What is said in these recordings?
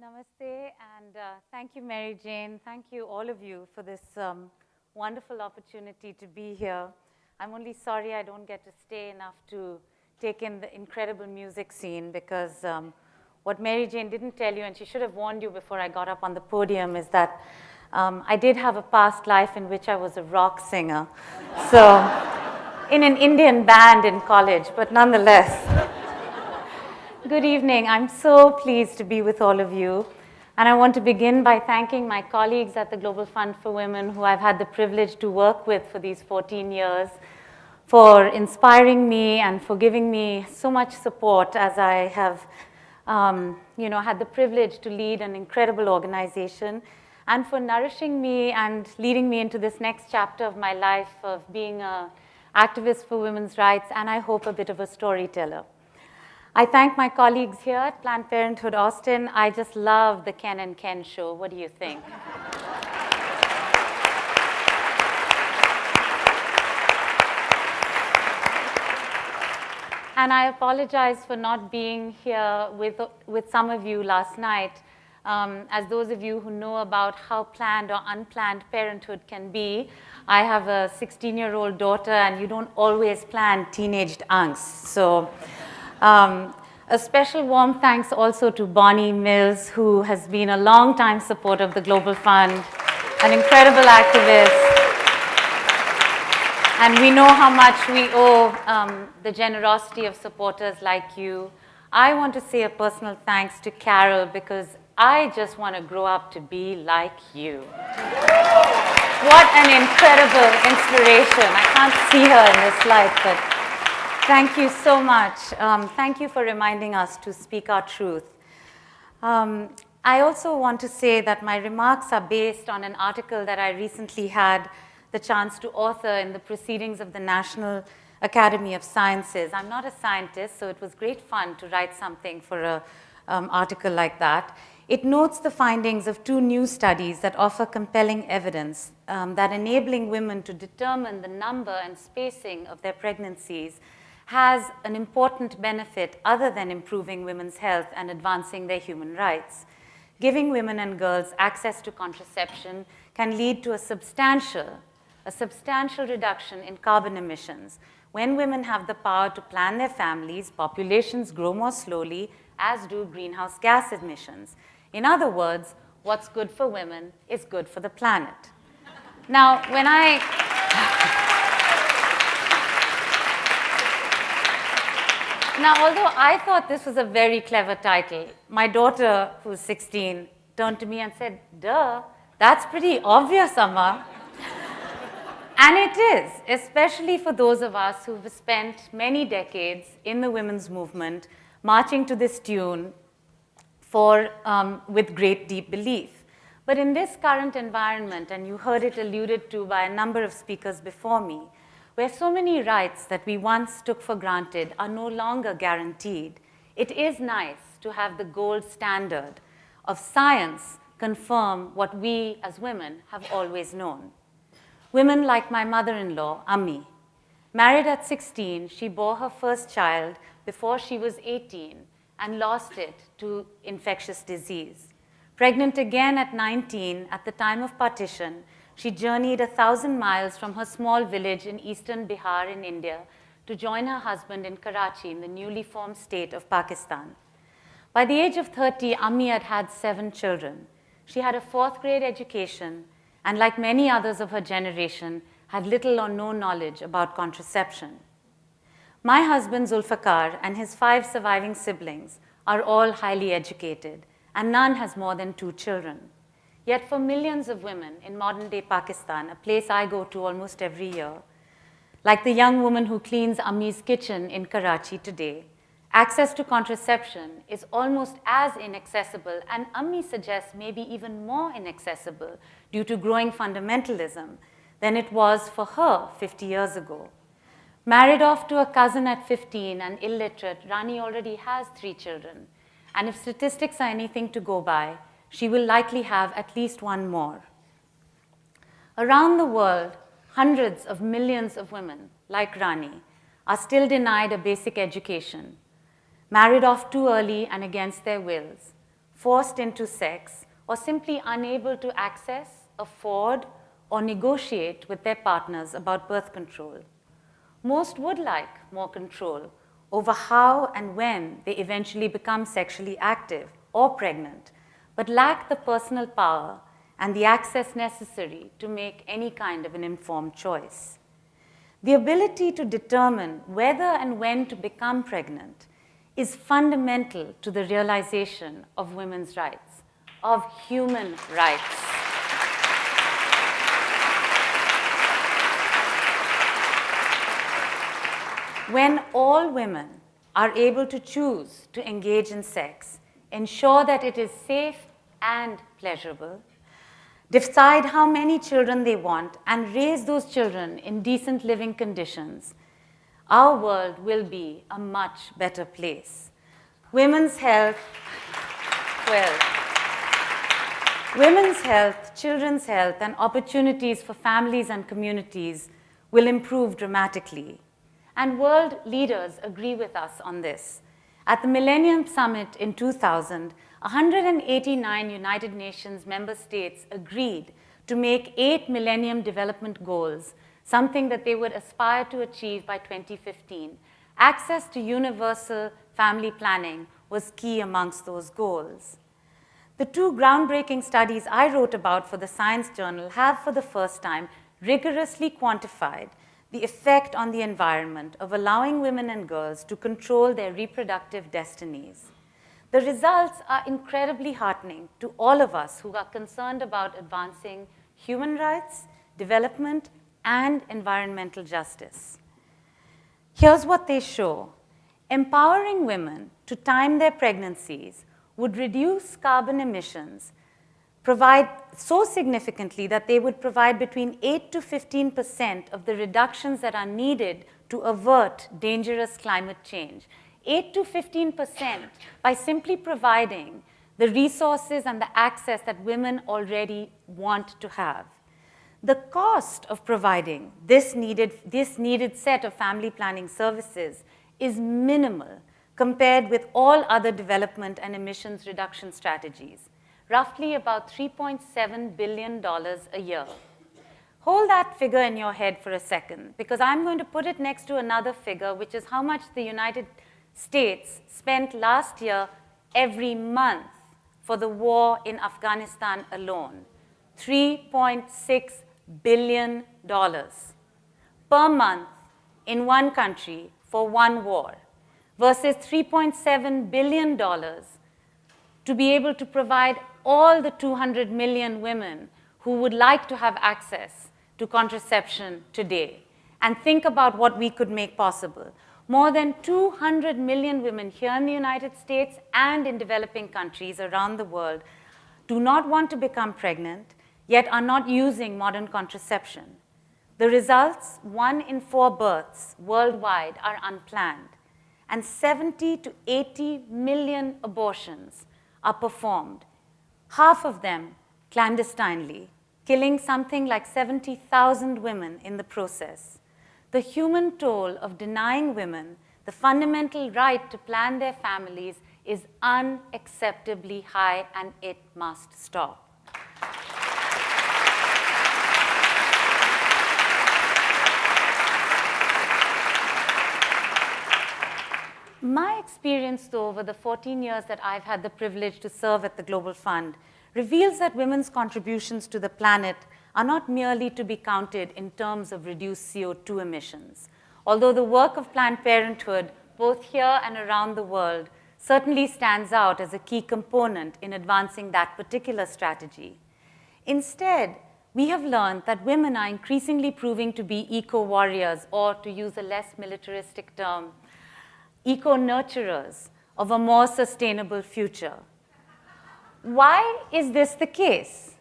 Namaste, and thank you, Mary Jane. Thank you, all of you, for this wonderful opportunity to be here. I'm only sorry I don't get to stay enough to take in the incredible music scene, because what Mary Jane didn't tell you, and she should have warned you before I got up on the podium, is that I did have a past life in which I was a rock singer. So, in an Indian band in college, but nonetheless. Good evening. I'm so pleased to be with all of you. And I want to begin by thanking my colleagues at the Global Fund for Women, who I've had the privilege to work with for these 14 years, for inspiring me and for giving me so much support as I have had the privilege to lead an incredible organization, and for nourishing me and leading me into this next chapter of my life of being an activist for women's rights, and I hope a bit of a storyteller. I thank my colleagues here at Planned Parenthood Austin. I just love the Ken and Ken show. What do you think? And I apologize for not being here with some of you last night. As those of you who know about how planned or unplanned parenthood can be, I have a 16-year-old daughter, and you don't always plan teenaged angst. So. A special warm thanks also to Bonnie Mills, who has been a long-time supporter of the Global Fund, an incredible activist. And we know how much we owe the generosity of supporters like you. I want to say a personal thanks to Carol, because I just want to grow up to be like you. What an incredible inspiration. I can't see her in this slide, but thank you so much. Thank you for reminding us to speak our truth. I also want to say that my remarks are based on an article that I recently had the chance to author in the Proceedings of the National Academy of Sciences. I'm not a scientist, so it was great fun to write something for an article like that. It notes the findings of two new studies that offer compelling evidence that enabling women to determine the number and spacing of their pregnancies has an important benefit other than improving women's health and advancing their human rights. Giving women and girls access to contraception can lead to a substantial reduction in carbon emissions. When women have the power to plan their families, populations grow more slowly, as do greenhouse gas emissions. In other words, what's good for women is good for the planet. Now, Now, although I thought this was a very clever title, my daughter, who's 16, turned to me and said, "Duh, that's pretty obvious, Amma." And it is, especially for those of us who've spent many decades in the women's movement, marching to this tune with great deep belief. But in this current environment, and you heard it alluded to by a number of speakers before me, where so many rights that we once took for granted are no longer guaranteed, it is nice to have the gold standard of science confirm what we as women have always known. Women like my mother-in-law, Ammi. Married at 16, she bore her first child before she was 18 and lost it to infectious disease. Pregnant again at 19 at the time of partition, she journeyed 1,000 miles from her small village in eastern Bihar in India to join her husband in Karachi in the newly formed state of Pakistan. By the age of 30, Ammi had had 7 children. She had a 4th grade education, and like many others of her generation, had little or no knowledge about contraception. My husband, Zulfikar, and his 5 surviving siblings are all highly educated, and none has more than 2 children. Yet for millions of women in modern-day Pakistan, a place I go to almost every year, like the young woman who cleans Ammi's kitchen in Karachi today, access to contraception is almost as inaccessible, and Ammi suggests maybe even more inaccessible due to growing fundamentalism than it was for her 50 years ago. Married off to a cousin at 15 and illiterate, Rani already has 3 children. And if statistics are anything to go by, she will likely have at least 1 more. Around the world, hundreds of millions of women, like Rani, are still denied a basic education, married off too early and against their wills, forced into sex, or simply unable to access, afford, or negotiate with their partners about birth control. Most would like more control over how and when they eventually become sexually active or pregnant, but lack the personal power and the access necessary to make any kind of an informed choice. The ability to determine whether and when to become pregnant is fundamental to the realization of women's rights, of human rights. When all women are able to choose to engage in sex, ensure that it is safe and pleasurable, decide how many children they want, and raise those children in decent living conditions, our world will be a much better place. Women's health, children's health, and opportunities for families and communities will improve dramatically. And world leaders agree with us on this. At the Millennium Summit in 2000, 189 United Nations member states agreed to make 8 Millennium Development Goals, something that they would aspire to achieve by 2015. Access to universal family planning was key amongst those goals. The 2 groundbreaking studies I wrote about for the Science Journal have, for the first time, rigorously quantified the effect on the environment of allowing women and girls to control their reproductive destinies. The results are incredibly heartening to all of us who are concerned about advancing human rights, development, and environmental justice. Here's what they show. Empowering women to time their pregnancies would reduce carbon emissions provide so significantly that they would provide between 8 to 15% of the reductions that are needed to avert dangerous climate change. 8 to 15% by simply providing the resources and the access that women already want to have. The cost of providing this needed set of family planning services is minimal compared with all other development and emissions reduction strategies, roughly about $3.7 billion a year. Hold that figure in your head for a second, because I'm going to put it next to another figure, which is how much the United States spent last year every month for the war in Afghanistan alone. $3.6 billion per month in one country for one war, versus $3.7 billion to be able to provide all the 200 million women who would like to have access to contraception today. And think about what we could make possible. More than 200 million women here in the United States and in developing countries around the world do not want to become pregnant, yet are not using modern contraception. The results, 1 in 4 births worldwide are unplanned, and 70 to 80 million abortions are performed, half of them clandestinely, killing something like 70,000 women in the process. The human toll of denying women the fundamental right to plan their families is unacceptably high, and it must stop. My experience, though, over the 14 years that I've had the privilege to serve at the Global Fund reveals that women's contributions to the planet are not merely to be counted in terms of reduced CO2 emissions. Although the work of Planned Parenthood, both here and around the world, certainly stands out as a key component in advancing that particular strategy. Instead, we have learned that women are increasingly proving to be eco-warriors, or to use a less militaristic term, eco-nurturers of a more sustainable future. Why is this the case?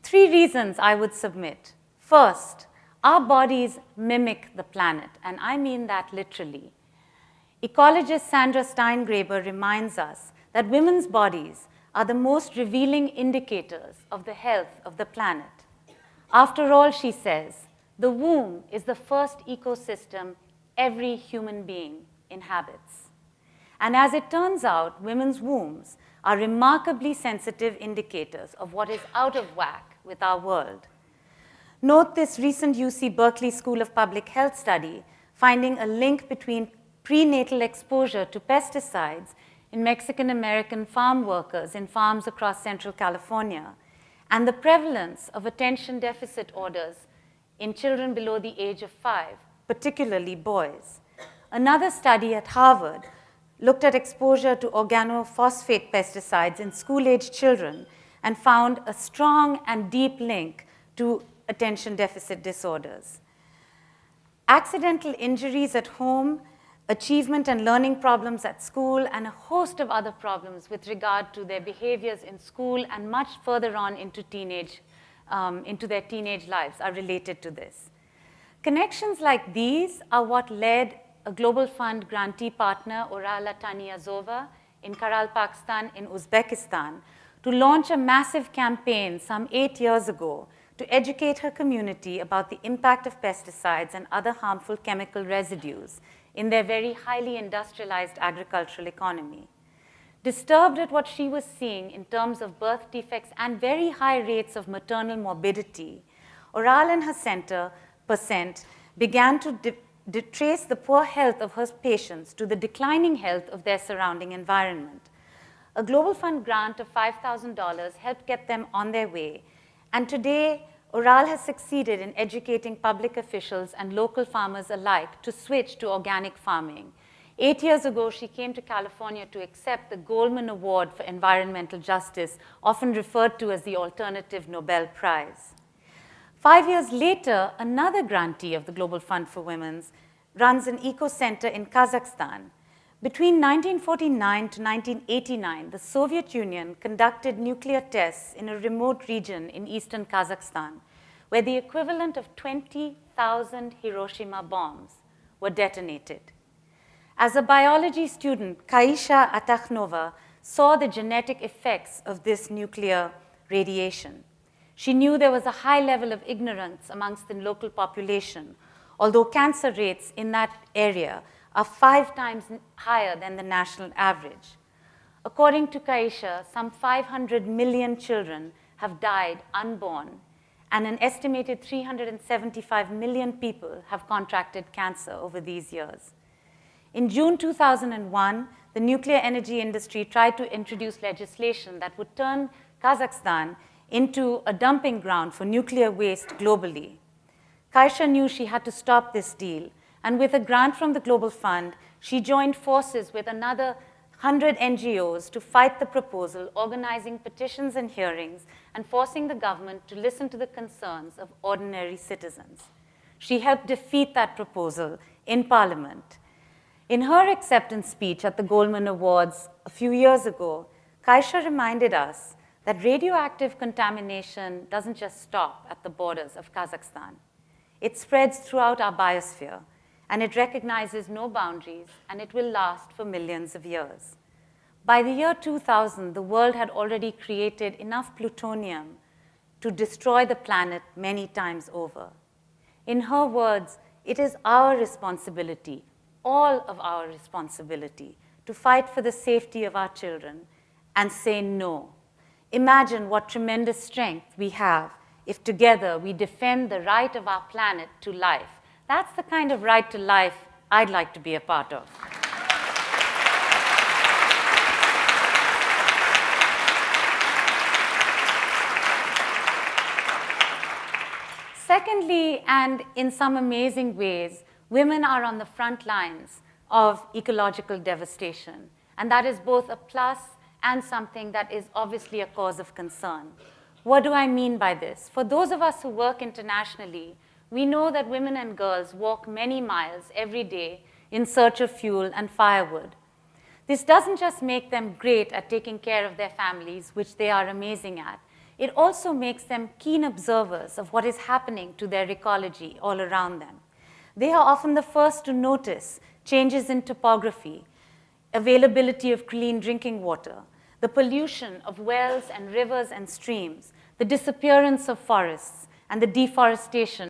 3 reasons I would submit. First, our bodies mimic the planet, and I mean that literally. Ecologist Sandra Steingraber reminds us that women's bodies are the most revealing indicators of the health of the planet. After all, she says, the womb is the first ecosystem every human being inhabits. And as it turns out, women's wombs are remarkably sensitive indicators of what is out of whack with our world. Note this recent UC Berkeley School of Public Health study finding a link between prenatal exposure to pesticides in Mexican-American farm workers in farms across Central California and the prevalence of attention deficit orders in children below the age of 5, particularly boys. Another study at Harvard looked at exposure to organophosphate pesticides in school-aged children and found a strong and deep link to attention deficit disorders. Accidental injuries at home, achievement and learning problems at school, and a host of other problems with regard to their behaviors in school and much further on into their teenage lives are related to this. Connections like these are what led a Global Fund grantee partner, Orala Taniyazova, in Karalpakstan in Uzbekistan, to launch a massive campaign some 8 years ago to educate her community about the impact of pesticides and other harmful chemical residues in their very highly industrialized agricultural economy. Disturbed at what she was seeing in terms of birth defects and very high rates of maternal morbidity, Oral and her center, Percent, began to trace the poor health of her patients to the declining health of their surrounding environment. A Global Fund grant of $5,000 helped get them on their way, and today, Oral has succeeded in educating public officials and local farmers alike to switch to organic farming. 8 years ago, she came to California to accept the Goldman Award for Environmental Justice, often referred to as the Alternative Nobel Prize. 5 years later, another grantee of the Global Fund for Women's runs an eco-center in Kazakhstan. Between 1949 to 1989, the Soviet Union conducted nuclear tests in a remote region in eastern Kazakhstan, where the equivalent of 20,000 Hiroshima bombs were detonated. As a biology student, Kaisha Atakhnova saw the genetic effects of this nuclear radiation. She knew there was a high level of ignorance amongst the local population, although cancer rates in that area are 5 times higher than the national average. According to Kaisha, some 500 million children have died unborn, and an estimated 375 million people have contracted cancer over these years. In June 2001, the nuclear energy industry tried to introduce legislation that would turn Kazakhstan into a dumping ground for nuclear waste globally. Kaisha knew she had to stop this deal, and with a grant from the Global Fund, she joined forces with another 100 NGOs to fight the proposal, organizing petitions and hearings, and forcing the government to listen to the concerns of ordinary citizens. She helped defeat that proposal in Parliament. In her acceptance speech at the Goldman Awards a few years ago, Kaisha reminded us that radioactive contamination doesn't just stop at the borders of Kazakhstan. It spreads throughout our biosphere, and it recognizes no boundaries, and it will last for millions of years. By the year 2000, the world had already created enough plutonium to destroy the planet many times over. In her words, it is our responsibility, all of our responsibility, to fight for the safety of our children and say no. Imagine what tremendous strength we have if together we defend the right of our planet to life. That's the kind of right to life I'd like to be a part of. Secondly, and in some amazing ways, women are on the front lines of ecological devastation. And that is both a plus and something that is obviously a cause of concern. What do I mean by this? For those of us who work internationally, we know that women and girls walk many miles every day in search of fuel and firewood. This doesn't just make them great at taking care of their families, which they are amazing at. It also makes them keen observers of what is happening to their ecology all around them. They are often the first to notice changes in topography, availability of clean drinking water, the pollution of wells and rivers and streams, the disappearance of forests, and the deforestation